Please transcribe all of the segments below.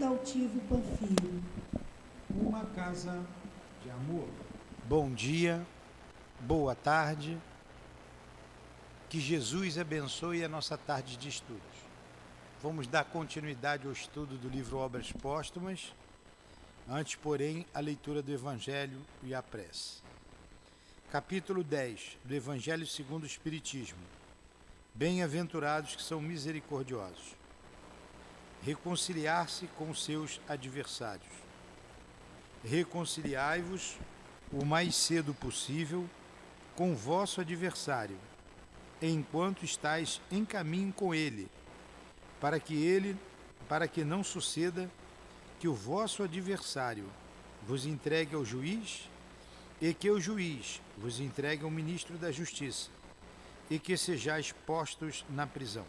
querido Altivo Panfiro. Uma casa de amor. Bom dia, boa tarde, que Jesus abençoe a nossa tarde de estudos. Vamos dar continuidade ao estudo do livro Obras Póstumas, antes, porém, a leitura do Evangelho e a prece. Capítulo 10 do Evangelho segundo o Espiritismo. Bem-aventurados que são misericordiosos. Reconciliar-se com os seus adversários. Reconciliai-vos o mais cedo possível com o vosso adversário, enquanto estáis em caminho com ele, para que não suceda que o vosso adversário vos entregue ao juiz e que o juiz vos entregue ao ministro da Justiça e que sejais postos na prisão.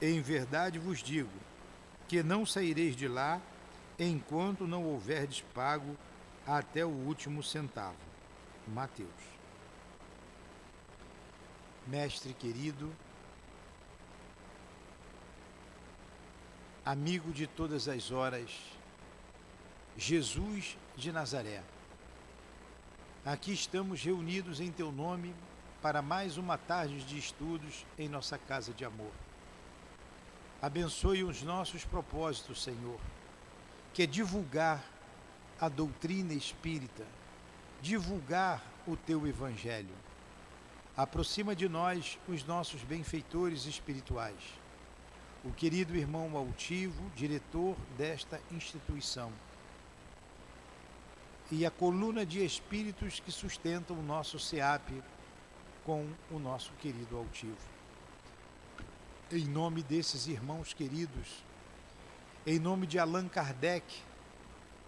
Em verdade vos digo que não saireis de lá enquanto não houverdes pago até o último centavo. Mateus. Mestre querido, amigo de todas as horas, Jesus de Nazaré, aqui estamos reunidos em Teu nome para mais uma tarde de estudos em nossa casa de amor. Abençoe os nossos propósitos, Senhor, que é divulgar a doutrina espírita, divulgar o Teu Evangelho. Aproxima de nós os nossos benfeitores espirituais, o querido irmão Altivo, diretor desta instituição, e a coluna de espíritos que sustentam o nosso SEAP com o nosso querido Altivo. Em nome desses irmãos queridos, em nome de Allan Kardec,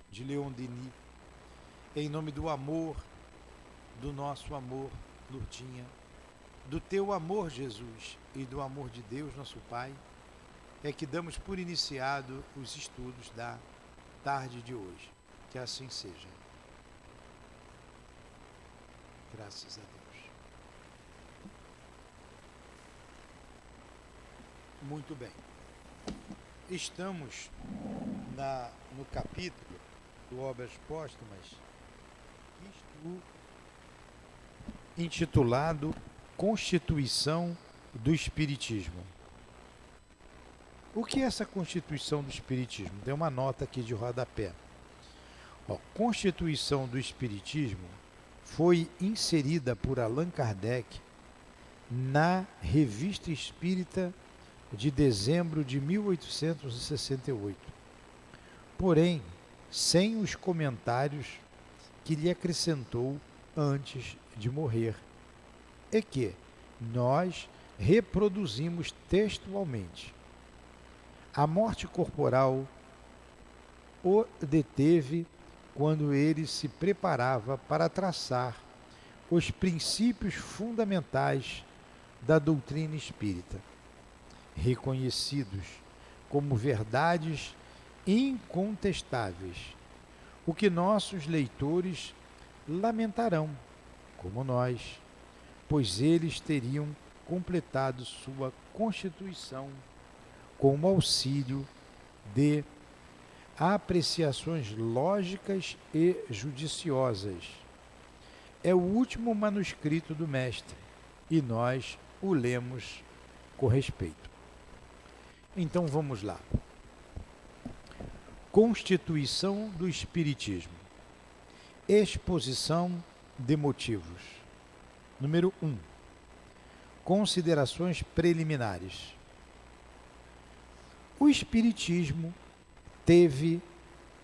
de Leon Denis, em nome do amor, do nosso amor, Lourdinha, do Teu amor, Jesus, e do amor de Deus, nosso Pai, é que damos por iniciado os estudos da tarde de hoje. Que assim seja. Graças a Deus. Muito bem. Estamos no capítulo do Obras Póstumas, intitulado Constituição do Espiritismo. O que é essa Constituição do Espiritismo? Tem uma nota aqui de rodapé. Constituição do Espiritismo foi inserida por Allan Kardec na Revista Espírita de dezembro de 1868. Porém, sem os comentários que lhe acrescentou antes de morrer, e que nós reproduzimos textualmente. A morte corporal o deteve quando ele se preparava para traçar os princípios fundamentais da doutrina espírita, reconhecidos como verdades incontestáveis, o que nossos leitores lamentarão, como nós, pois eles teriam completado sua constituição com o auxílio de apreciações lógicas e judiciosas. É o último manuscrito do mestre e nós o lemos com respeito. Então vamos lá. Constituição do Espiritismo. Exposição de motivos. Número 1. Considerações preliminares. O Espiritismo teve,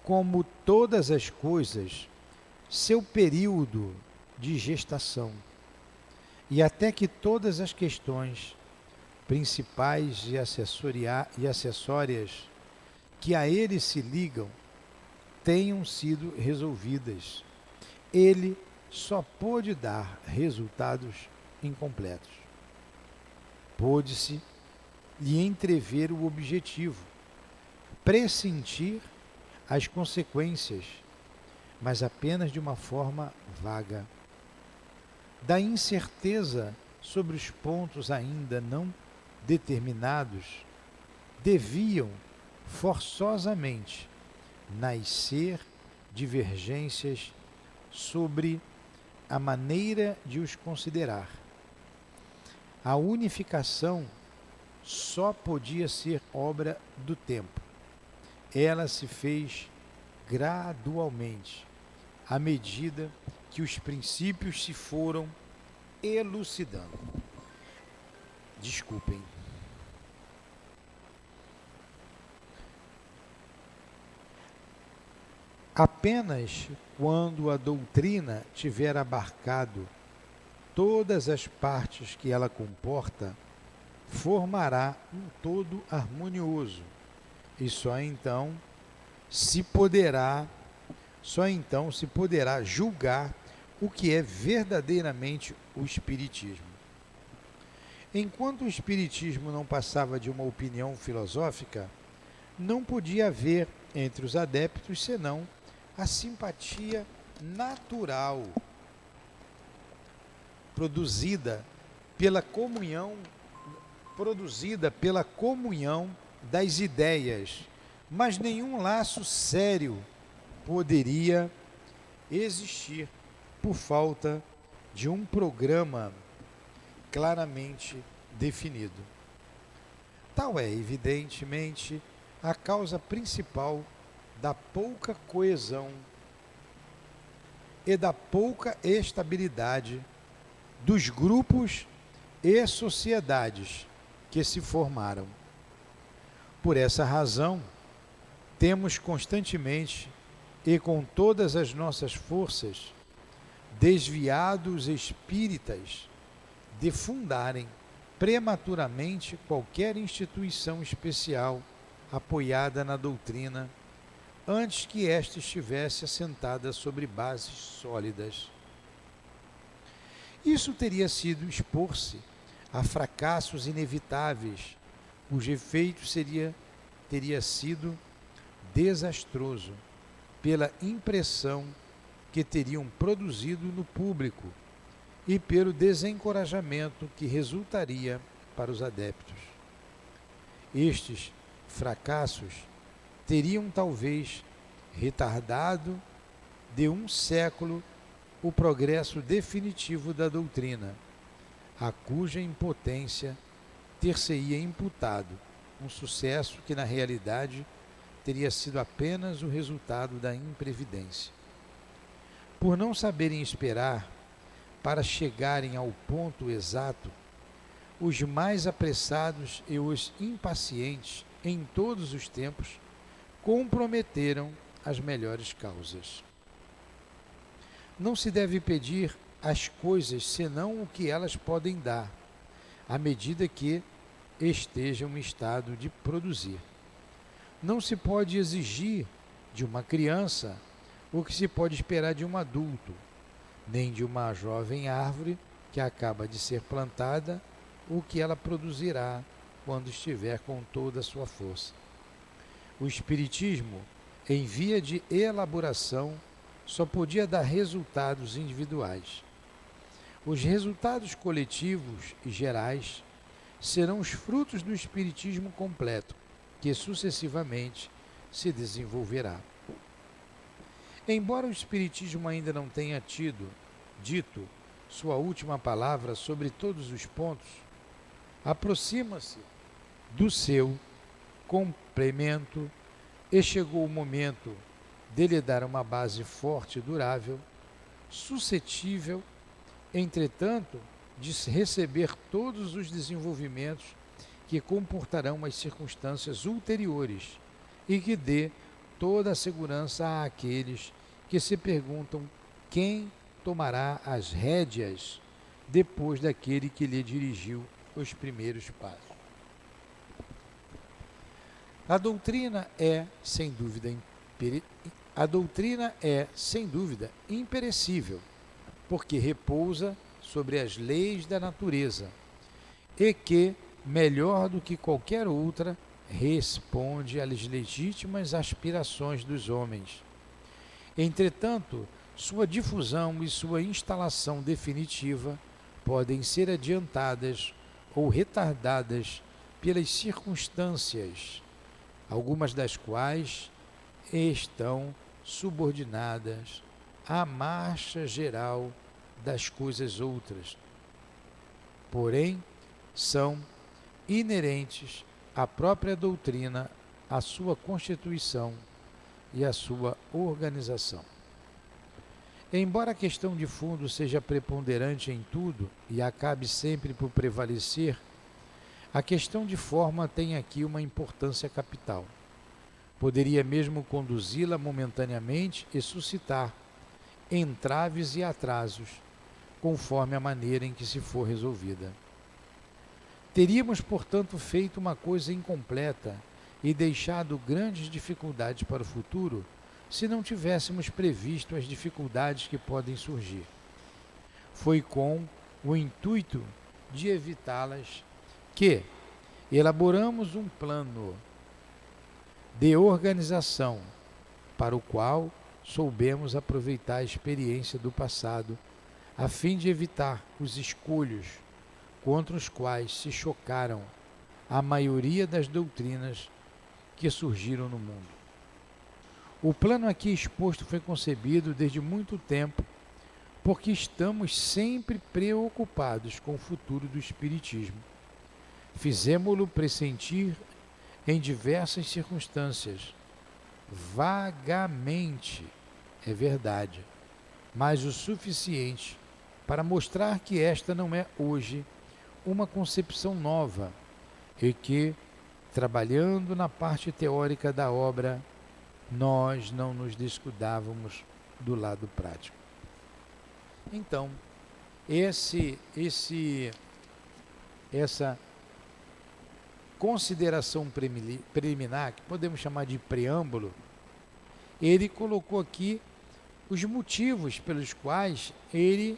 como todas as coisas, seu período de gestação, e até que todas as questões principais e acessórias que a ele se ligam tenham sido resolvidas, ele só pôde dar resultados incompletos. Pôde-se lhe entrever o objetivo, pressentir as consequências, mas apenas de uma forma vaga. Da incerteza sobre os pontos ainda não determinados, deviam forçosamente nascer divergências sobre a maneira de os considerar. A unificação só podia ser obra do tempo. Ela se fez gradualmente, à medida que os princípios se foram elucidando. Desculpem. Apenas quando a doutrina tiver abarcado todas as partes que ela comporta, formará um todo harmonioso, e só então se poderá julgar o que é verdadeiramente o Espiritismo. Enquanto o Espiritismo não passava de uma opinião filosófica, não podia haver entre os adeptos senão a simpatia natural produzida pela comunhão das ideias, mas nenhum laço sério poderia existir por falta de um programa claramente definido. Tal é, evidentemente, a causa principal da pouca coesão e da pouca estabilidade dos grupos e sociedades que se formaram. Por essa razão, temos constantemente e com todas as nossas forças desviado os espíritas de fundarem prematuramente qualquer instituição especial apoiada na doutrina antes que esta estivesse assentada sobre bases sólidas. Isso teria sido expor-se a fracassos inevitáveis, cujo efeito teria sido desastroso pela impressão que teriam produzido no público e pelo desencorajamento que resultaria para os adeptos. Estes fracassos teriam talvez retardado de um século o progresso definitivo da doutrina, a cuja impotência ter-se-ia imputado um sucesso que na realidade teria sido apenas o resultado da imprevidência. Por não saberem esperar para chegarem ao ponto exato, os mais apressados e os impacientes em todos os tempos comprometeram as melhores causas. Não se deve pedir às coisas senão o que elas podem dar, à medida que estejam em estado de produzir. Não se pode exigir de uma criança o que se pode esperar de um adulto, nem de uma jovem árvore que acaba de ser plantada o que ela produzirá quando estiver com toda a sua força. O Espiritismo, em via de elaboração, só podia dar resultados individuais. Os resultados coletivos e gerais serão os frutos do Espiritismo completo, que sucessivamente se desenvolverá. Embora o Espiritismo ainda não tenha dito sua última palavra sobre todos os pontos, aproxima-se do seu complemento e chegou o momento de lhe dar uma base forte e durável, suscetível, entretanto, de receber todos os desenvolvimentos que comportarão as circunstâncias ulteriores e que dê toda a segurança àqueles que se perguntam quem tomará as rédeas depois daquele que lhe dirigiu os primeiros passos. A doutrina é, sem dúvida, imperecível, porque repousa sobre as leis da natureza e que, melhor do que qualquer outra, responde às legítimas aspirações dos homens. Entretanto, sua difusão e sua instalação definitiva podem ser adiantadas ou retardadas pelas circunstâncias algumas das quais estão subordinadas à marcha geral das coisas outras, porém são inerentes à própria doutrina, à sua constituição e à sua organização. Embora a questão de fundo seja preponderante em tudo e acabe sempre por prevalecer, a questão de forma tem aqui uma importância capital. Poderia mesmo conduzi-la momentaneamente e suscitar entraves e atrasos, conforme a maneira em que se for resolvida. Teríamos, portanto, feito uma coisa incompleta e deixado grandes dificuldades para o futuro se não tivéssemos previsto as dificuldades que podem surgir. Foi com o intuito de evitá-las que elaboramos um plano de organização para o qual soubemos aproveitar a experiência do passado, a fim de evitar os escolhos contra os quais se chocaram a maioria das doutrinas que surgiram no mundo. O plano aqui exposto foi concebido desde muito tempo, porque estamos sempre preocupados com o futuro do Espiritismo. Fizemo-lo pressentir em diversas circunstâncias, vagamente, é verdade, mas o suficiente para mostrar que esta não é hoje uma concepção nova e que, trabalhando na parte teórica da obra, nós não nos descuidávamos do lado prático. Então, essa consideração preliminar, que podemos chamar de preâmbulo, ele colocou aqui os motivos pelos quais ele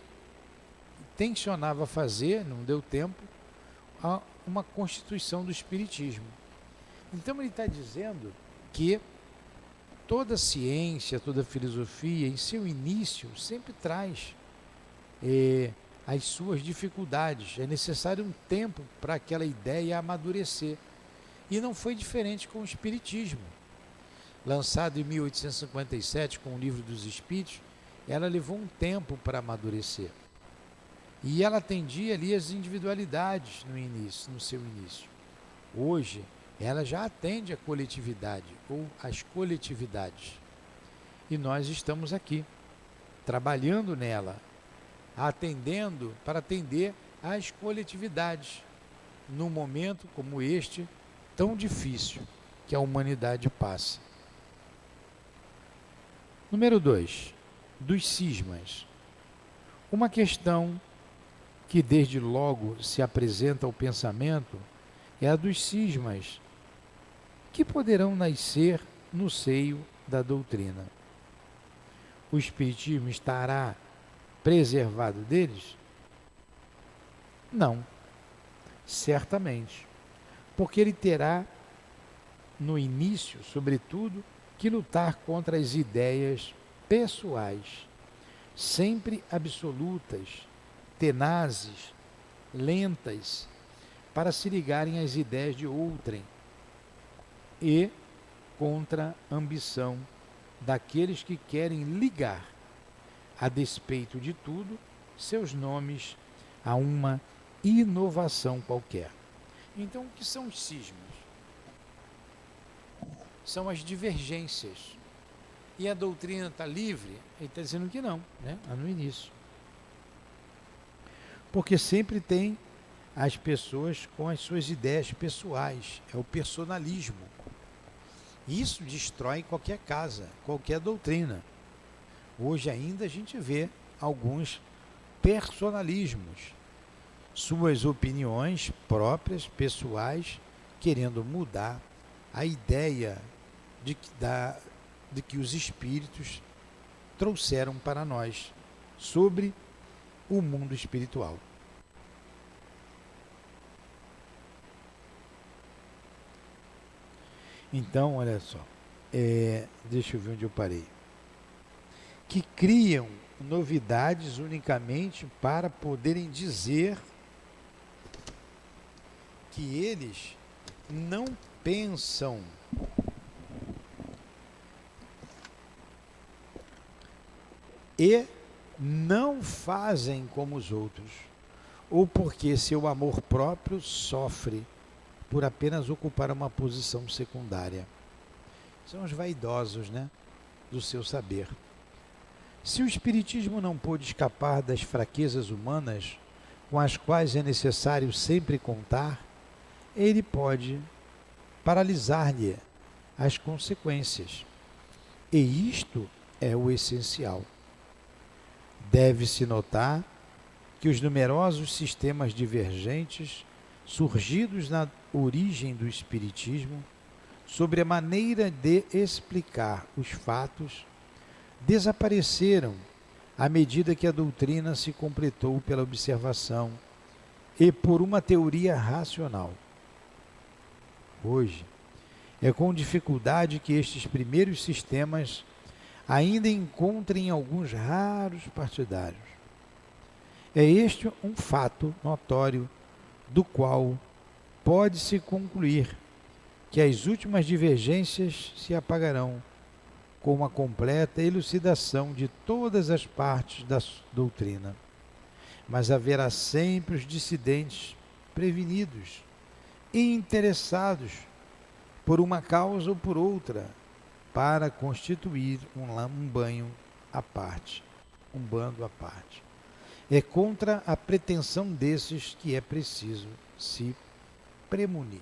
tensionava fazer, não deu tempo, uma constituição do Espiritismo. Então ele está dizendo que toda ciência, toda filosofia, em seu início, sempre traz as suas dificuldades. É necessário um tempo para aquela ideia amadurecer. E não foi diferente com o Espiritismo. Lançado em 1857 com o Livro dos Espíritos, ela levou um tempo para amadurecer. E ela atendia ali as individualidades no seu início. Hoje, ela já atende a coletividade ou as coletividades. E nós estamos aqui, trabalhando nela, para atender às coletividades, num momento como este, tão difícil que a humanidade passa. Número 2, dos cismas. Uma questão que desde logo se apresenta ao pensamento é a dos cismas, que poderão nascer no seio da doutrina. O Espiritismo estará preservado deles? Não, certamente, porque ele terá, no início, sobretudo, que lutar contra as ideias pessoais, sempre absolutas, tenazes, lentas, para se ligarem às ideias de outrem, e contra a ambição daqueles que querem ligar, a despeito de tudo, seus nomes a uma inovação qualquer. Então, o que são os cismas? São as divergências. E a doutrina está livre? Ele está dizendo que não, né? Lá no início. Porque sempre tem as pessoas com as suas ideias pessoais, é o personalismo. Isso destrói qualquer casa, qualquer doutrina. Hoje ainda a gente vê alguns personalismos, suas opiniões próprias, pessoais, querendo mudar a ideia de que os espíritos trouxeram para nós sobre o mundo espiritual. Então, olha só, deixa eu ver onde eu parei. Que criam novidades unicamente para poderem dizer que eles não pensam e não fazem como os outros, ou porque seu amor próprio sofre por apenas ocupar uma posição secundária. São os vaidosos, né, do seu saber. Se o Espiritismo não pôde escapar das fraquezas humanas com as quais é necessário sempre contar, ele pode paralisar-lhe as consequências. E isto é o essencial. Deve-se notar que os numerosos sistemas divergentes surgidos na origem do Espiritismo sobre a maneira de explicar os fatos desapareceram à medida que a doutrina se completou pela observação e por uma teoria racional. Hoje, é com dificuldade que estes primeiros sistemas ainda encontrem alguns raros partidários. É este um fato notório do qual pode-se concluir que as últimas divergências se apagarão com uma completa elucidação de todas as partes da doutrina. Mas haverá sempre os dissidentes prevenidos e interessados por uma causa ou por outra para constituir um banho à parte, um bando à parte. É contra a pretensão desses que é preciso se premunir.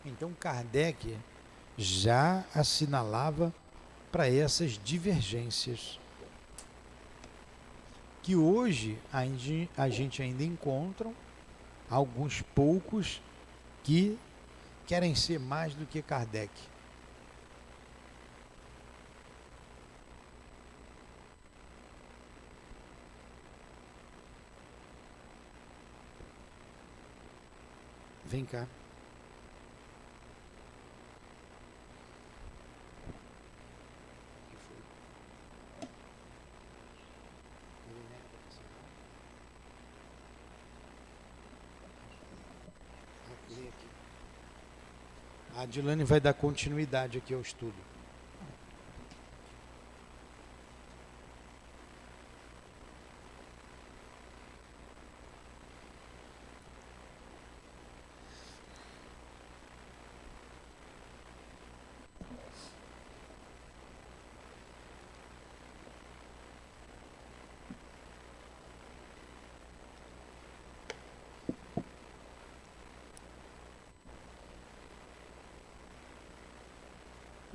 Então Kardec já assinalava para essas divergências que hoje a gente ainda encontra alguns poucos que querem ser mais do que Kardec. Vem cá. A Adilane vai dar continuidade aqui ao estudo.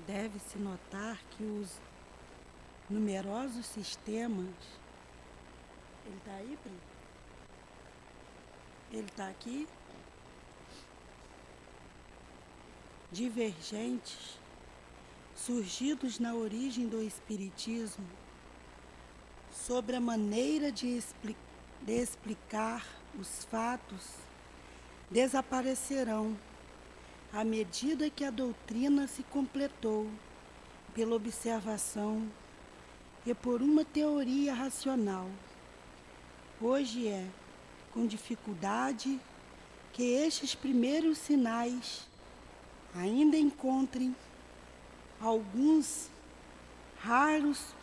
Deve-se notar que os numerosos sistemas... Ele está aí, Pri? Ele está aqui? Divergentes, surgidos na origem do Espiritismo, sobre a maneira de explicar os fatos, desaparecerão à medida que a doutrina se completou pela observação e por uma teoria racional. Hoje é com dificuldade que estes primeiros sinais ainda encontrem alguns raros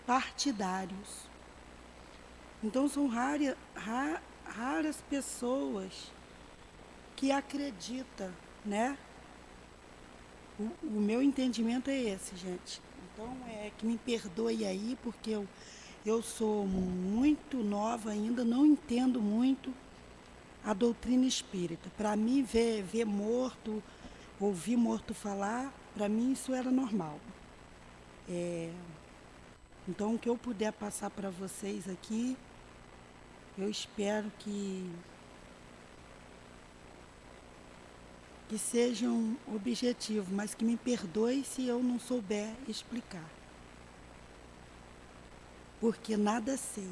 partidários. Então são raras pessoas que acreditam, né? O meu entendimento é esse, gente. Então, que me perdoe aí, porque eu sou muito nova ainda, não entendo muito a doutrina espírita. Para mim, ver morto, ouvir morto falar, para mim isso era normal. Então, o que eu puder passar para vocês aqui, eu espero que sejam objetivos, mas que me perdoe se eu não souber explicar. Porque nada sei.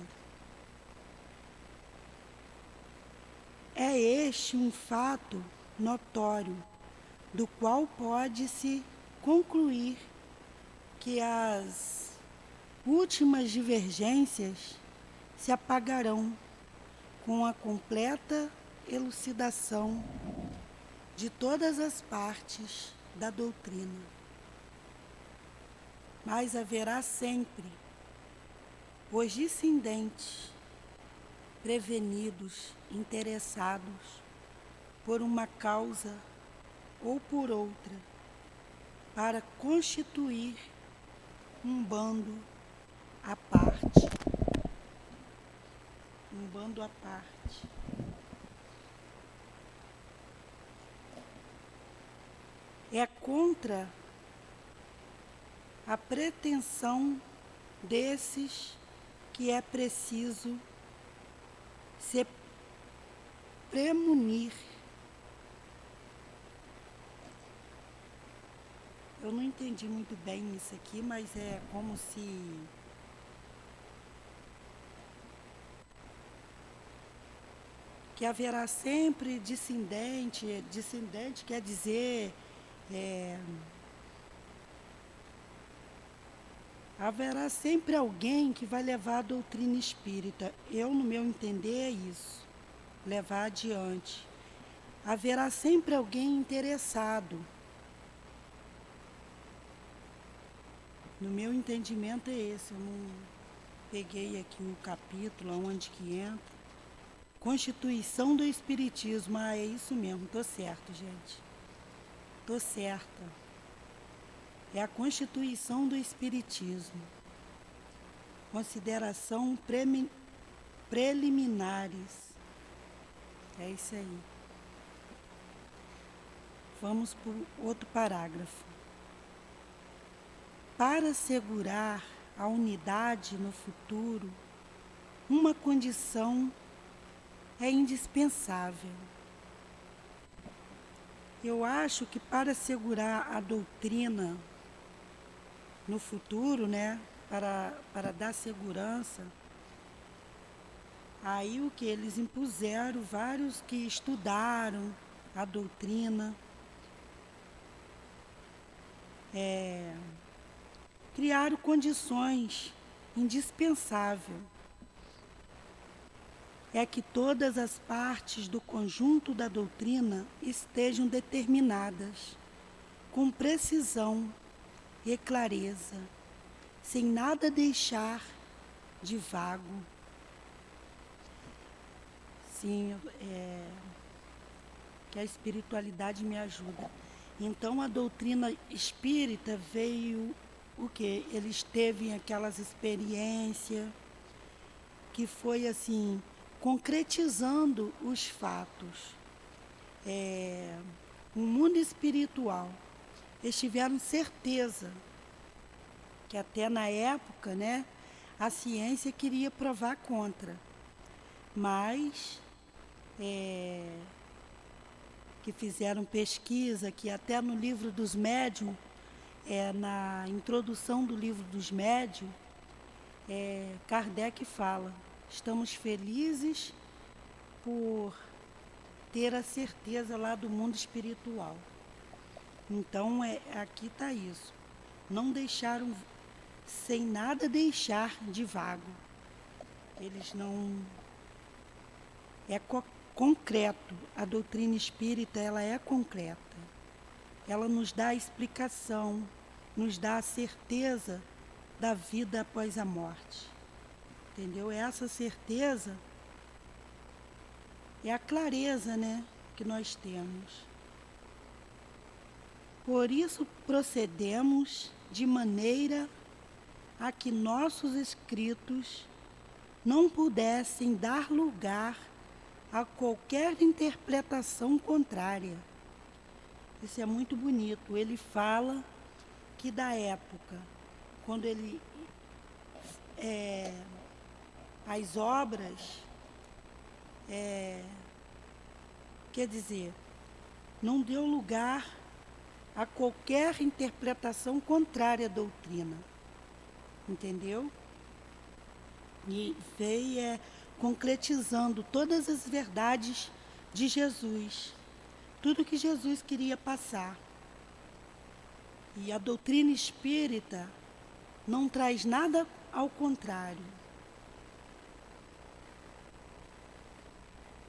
É este um fato notório, do qual pode-se concluir que as últimas divergências se apagarão com a completa elucidação de todas as partes da doutrina. Mas haverá sempre os discendentes, prevenidos, interessados por uma causa ou por outra, para constituir um bando à parte. Um bando à parte. É contra a pretensão desses que é preciso se premunir. Eu não entendi muito bem isso aqui, mas é como se que haverá sempre descendente, descendente quer dizer haverá sempre alguém que vai levar a doutrina espírita. Eu, no meu entender, é isso, levar adiante. Haverá sempre alguém interessado. No meu entendimento é esse, eu não peguei aqui o capítulo onde que entra. Constituição do Espiritismo, é isso mesmo, estou certo, gente. Estou certa. É a Constituição do Espiritismo. Consideração preliminares. É isso aí. Vamos para o outro parágrafo. Para assegurar a unidade no futuro, uma condição é indispensável. Eu acho que para assegurar a doutrina no futuro, né, para dar segurança, aí o que eles impuseram, vários que estudaram a doutrina, criaram condições indispensáveis. É que todas as partes do conjunto da doutrina estejam determinadas, com precisão e clareza, sem nada deixar de vago. Sim, que a espiritualidade me ajuda. Então, a doutrina espírita veio o quê? Eles teve aquelas experiências que foi assim, concretizando os fatos. O mundo espiritual, eles tiveram certeza que até na época, né, a ciência queria provar contra, mas que fizeram pesquisa, que até no livro dos médiuns, na introdução do livro dos médiuns, Kardec fala: estamos felizes por ter a certeza lá do mundo espiritual. Então, aqui está isso. Não deixaram, sem nada deixar de vago. Eles não... É concreto. A doutrina espírita, ela é concreta. Ela nos dá a explicação, nos dá a certeza da vida após a morte. Entendeu? Essa certeza é a clareza, né, que nós temos. Por isso procedemos de maneira a que nossos escritos não pudessem dar lugar a qualquer interpretação contrária. Isso é muito bonito. Ele fala que da época, quando ele... as obras, quer dizer, não deu lugar a qualquer interpretação contrária à doutrina. Entendeu? E veio concretizando todas as verdades de Jesus. Tudo que Jesus queria passar. E a doutrina espírita não traz nada ao contrário.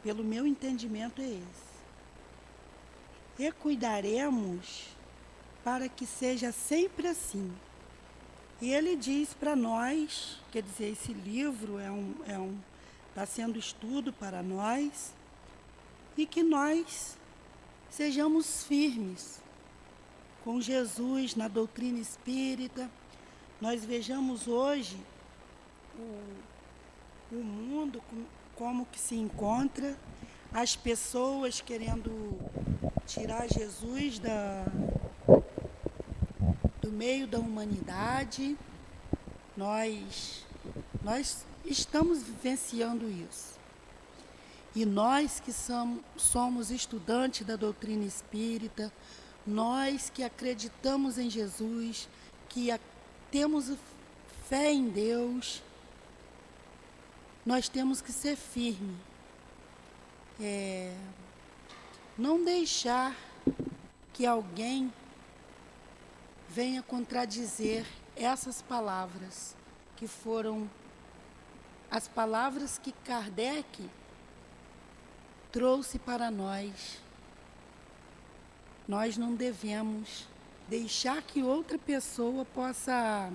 Pelo meu entendimento é esse. E cuidaremos para que seja sempre assim. E ele diz para nós, quer dizer, esse livro está sendo estudo para nós, e que nós sejamos firmes com Jesus na doutrina espírita. Nós vejamos hoje o mundo como que se encontra, as pessoas querendo tirar Jesus do meio da humanidade. Nós estamos vivenciando isso. E nós que somos estudantes da doutrina espírita, nós que acreditamos em Jesus, que temos fé em Deus, nós temos que ser firmes. Não deixar que alguém venha contradizer essas palavras, que foram as palavras que Kardec trouxe para nós. Nós não devemos deixar que outra pessoa possa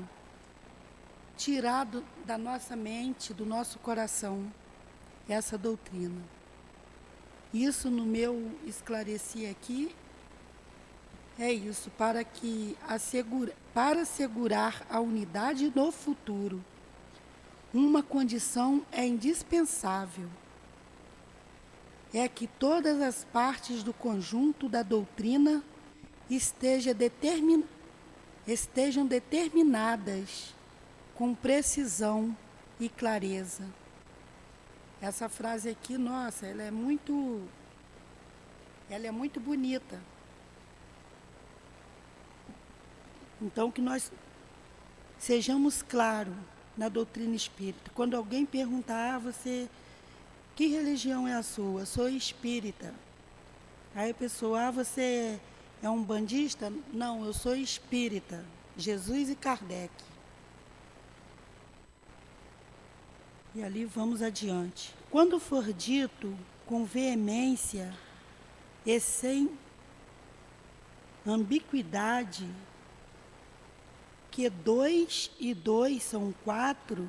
tirar da nossa mente, do nosso coração, essa doutrina. Isso no meu esclarecer aqui é isso, para assegurar a unidade no futuro. Uma condição é indispensável. É que todas as partes do conjunto da doutrina estejam determinadas com precisão e clareza. Essa frase aqui, nossa, ela é muito bonita. Então, que nós sejamos claros na doutrina espírita. Quando alguém perguntar, você, que religião é a sua? Eu sou espírita. Aí a pessoa, você é um bandista? Não, eu sou espírita. Jesus e Kardec. E ali vamos adiante. Quando for dito com veemência e sem ambiguidade que 2 e 2 são 4,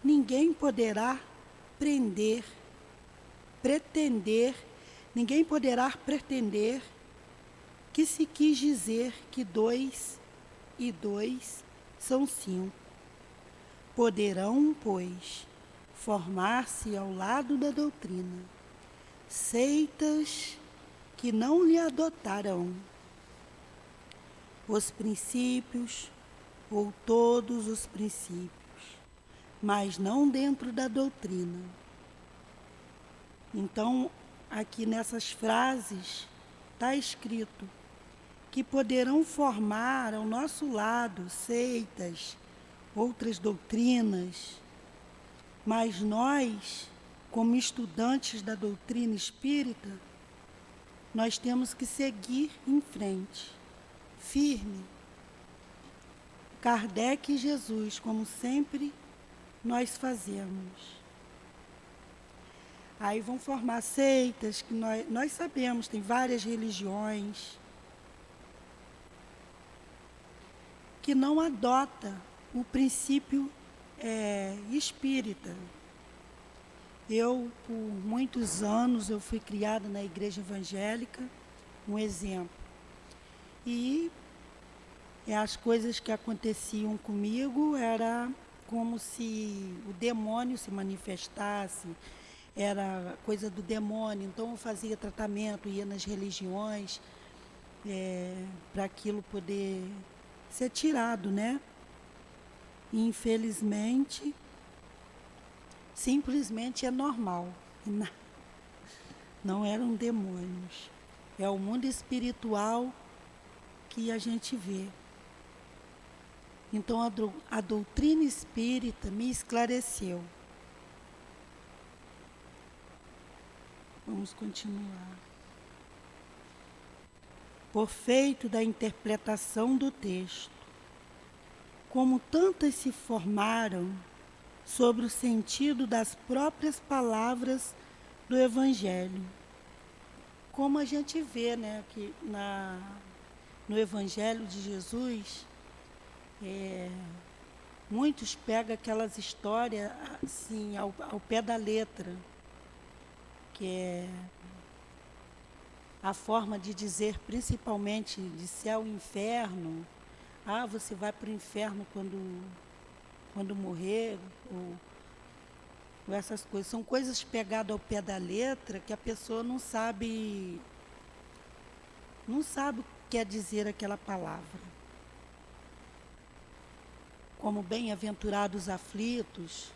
ninguém poderá pretender que se quis dizer que 2 e 2 são 5. Poderão, pois, formar-se ao lado da doutrina seitas que não lhe adotarão os princípios ou todos os princípios, mas não dentro da doutrina. Então, aqui nessas frases está escrito que poderão formar ao nosso lado seitas, outras doutrinas, mas nós, como estudantes da doutrina espírita, nós temos que seguir em frente, firme. Kardec e Jesus, como sempre nós fazemos. Aí vão formar seitas, que nós sabemos, tem várias religiões que não adota o princípio espírita. Eu, por muitos anos, eu fui criada na igreja evangélica, um exemplo. E as coisas que aconteciam comigo era como se o demônio se manifestasse, era coisa do demônio. Então eu fazia tratamento, ia nas religiões, para aquilo poder ser tirado, né? E, infelizmente, simplesmente é normal. Não eram demônios. É o mundo espiritual que a gente vê. Então a doutrina espírita me esclareceu. Vamos continuar. Por feito da interpretação do texto, como tantas se formaram sobre o sentido das próprias palavras do Evangelho. Como a gente vê, né, que no Evangelho de Jesus, muitos pegam aquelas histórias assim, ao pé da letra, que é a forma de dizer, principalmente de céu e inferno. Ah, você vai para o inferno quando morrer, ou essas coisas. São coisas pegadas ao pé da letra que a pessoa não sabe o que quer dizer aquela palavra. Como bem-aventurados aflitos,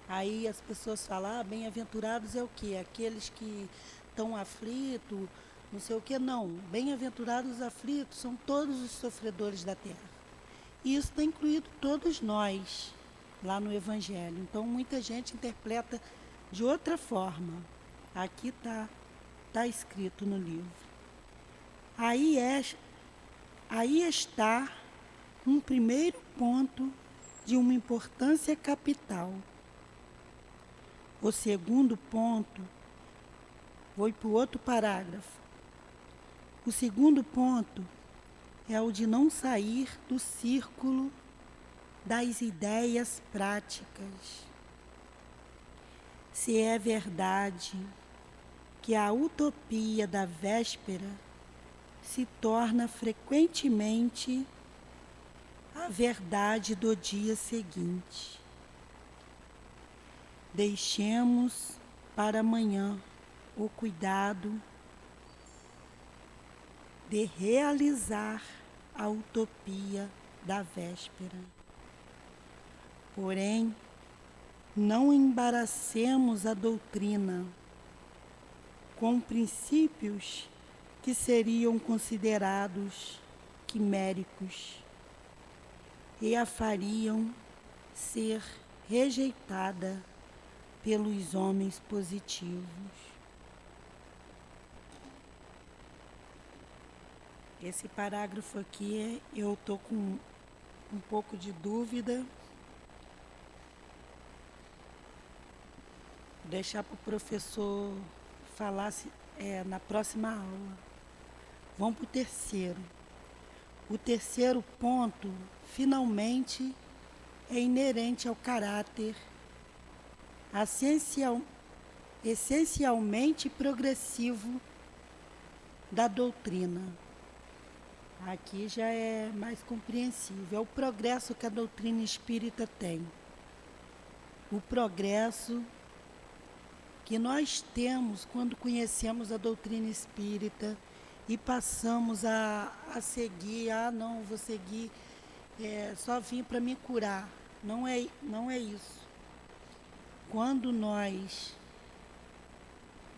aí as pessoas falam, bem-aventurados é o quê? Aqueles que estão aflitos, não sei o quê. Não, bem-aventurados aflitos são todos os sofredores da terra. E isso está incluído todos nós, lá no Evangelho. Então, muita gente interpreta de outra forma. Aqui tá escrito no livro. Aí está um primeiro ponto de uma importância capital. O segundo ponto, vou para o outro parágrafo. O segundo ponto é o de não sair do círculo das ideias práticas. Se é verdade que a utopia da véspera se torna frequentemente a verdade do dia seguinte, deixemos para amanhã o cuidado de realizar a utopia da véspera. Porém, não embaracemos a doutrina com princípios que seriam considerados quiméricos e a fariam ser rejeitada pelos homens positivos. Esse parágrafo aqui, eu estou com um pouco de dúvida. Vou deixar para o professor falar na próxima aula. Vamos para o terceiro. O terceiro ponto, finalmente, é inerente ao caráter essencialmente progressivo da doutrina. Aqui já é mais compreensível. É o progresso que a doutrina espírita tem. O progresso que nós temos quando conhecemos a doutrina espírita e passamos a seguir. Não, vou seguir, só vim para me curar. Não é isso. Quando nós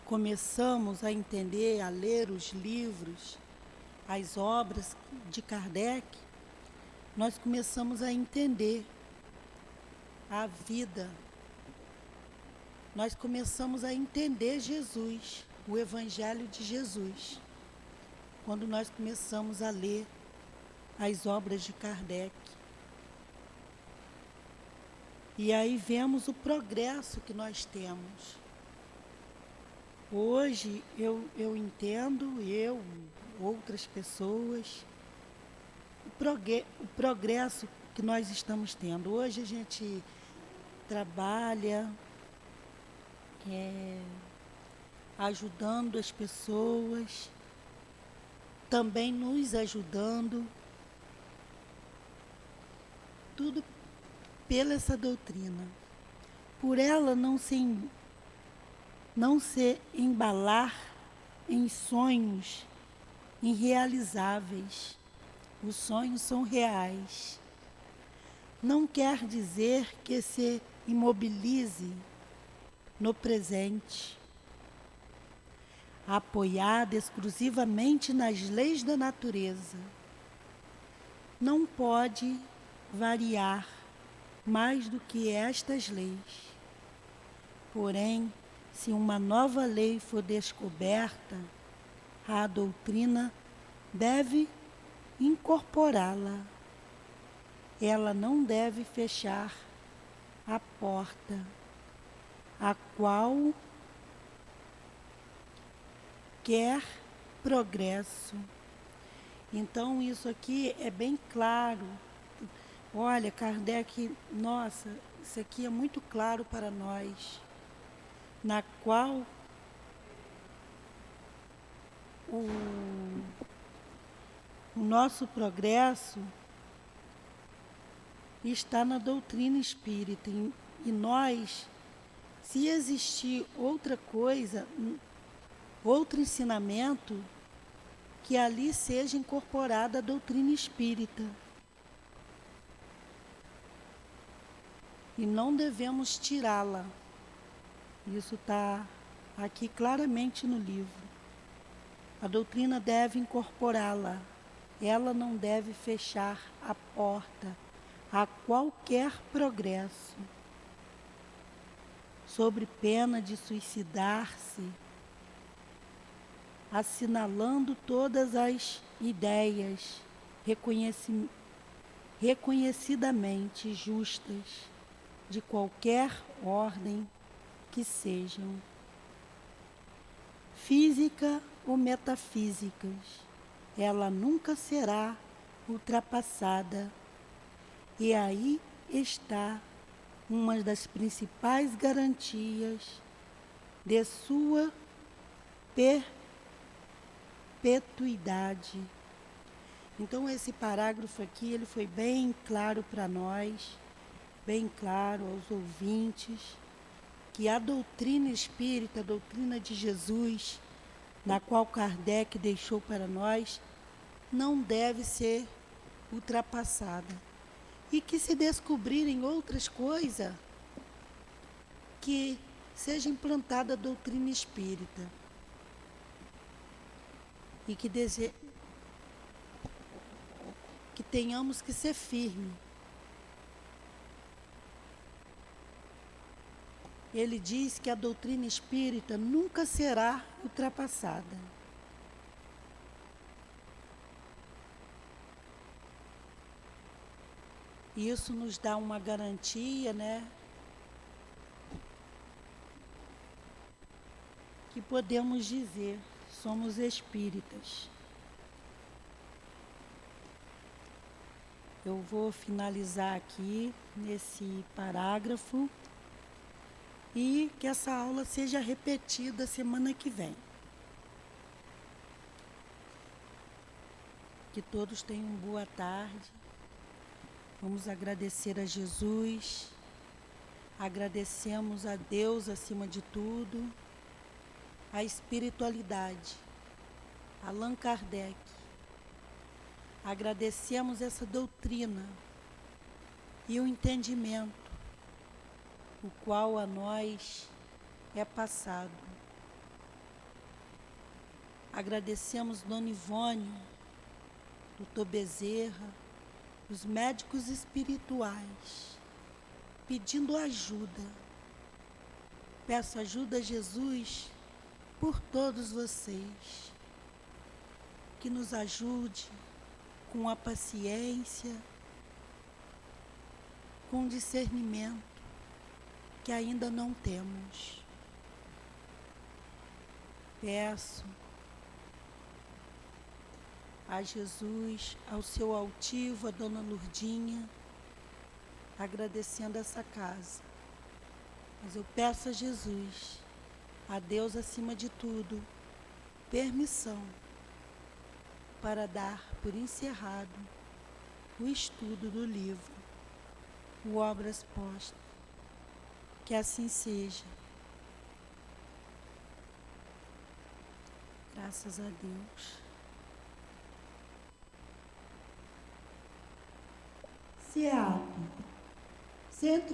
começamos a entender, a ler os livros, as obras de Kardec, nós começamos a entender a vida. Nós começamos a entender Jesus, o Evangelho de Jesus, quando nós começamos a ler as obras de Kardec. E aí vemos o progresso que nós temos. Hoje eu entendo, outras pessoas, o progresso que nós estamos tendo. Hoje a gente trabalha ajudando as pessoas, também nos ajudando, tudo pela essa doutrina. Por ela não se embalar em sonhos irrealizáveis. Os sonhos são reais. Não quer dizer que se imobilize no presente, apoiada exclusivamente nas leis da natureza. Não pode variar mais do que estas leis. Porém, se uma nova lei for descoberta, a doutrina deve incorporá-la. Ela não deve fechar a porta, a qual quer progresso. Então, isso aqui é bem claro. Olha, Kardec, nossa, isso aqui é muito claro para nós, na qual o nosso progresso está na doutrina espírita. E nós, se existir outra coisa, outro ensinamento, que ali seja incorporada a doutrina espírita. E não devemos tirá-la. Isso está aqui claramente no livro. A doutrina deve incorporá-la. Ela não deve fechar a porta a qualquer progresso, sobre pena de suicidar-se, assinalando todas as ideias reconhecidamente justas, de qualquer ordem que sejam, física ou metafísicas. Ela nunca será ultrapassada. E aí está uma das principais garantias de sua perpetuidade. Então esse parágrafo aqui, ele foi bem claro para nós, bem claro aos ouvintes, que a doutrina espírita, a doutrina de Jesus, na qual Kardec deixou para nós, não deve ser ultrapassada. E que se descobrirem outras coisas, que seja implantada a doutrina espírita. E que tenhamos que ser firmes. Ele diz que a doutrina espírita nunca será ultrapassada. Isso nos dá uma garantia, né? Que podemos dizer, somos espíritas. Eu vou finalizar aqui nesse parágrafo e que essa aula seja repetida semana que vem. Que todos tenham boa tarde. Vamos agradecer a Jesus, agradecemos a Deus acima de tudo, a espiritualidade, Allan Kardec. Agradecemos essa doutrina e o entendimento, o qual a nós é passado. Agradecemos Dona Ivone, Dr. Bezerra, os médicos espirituais, pedindo ajuda. Peço ajuda a Jesus por todos vocês, que nos ajude com a paciência, com o discernimento que ainda não temos. Peço a Jesus, ao seu altivo, a Dona Lurdinha, agradecendo essa casa. Mas eu peço a Jesus, a Deus acima de tudo, permissão para dar por encerrado o estudo do livro, o Obras Postas. Que assim seja. Graças a Deus. SEAP, Centro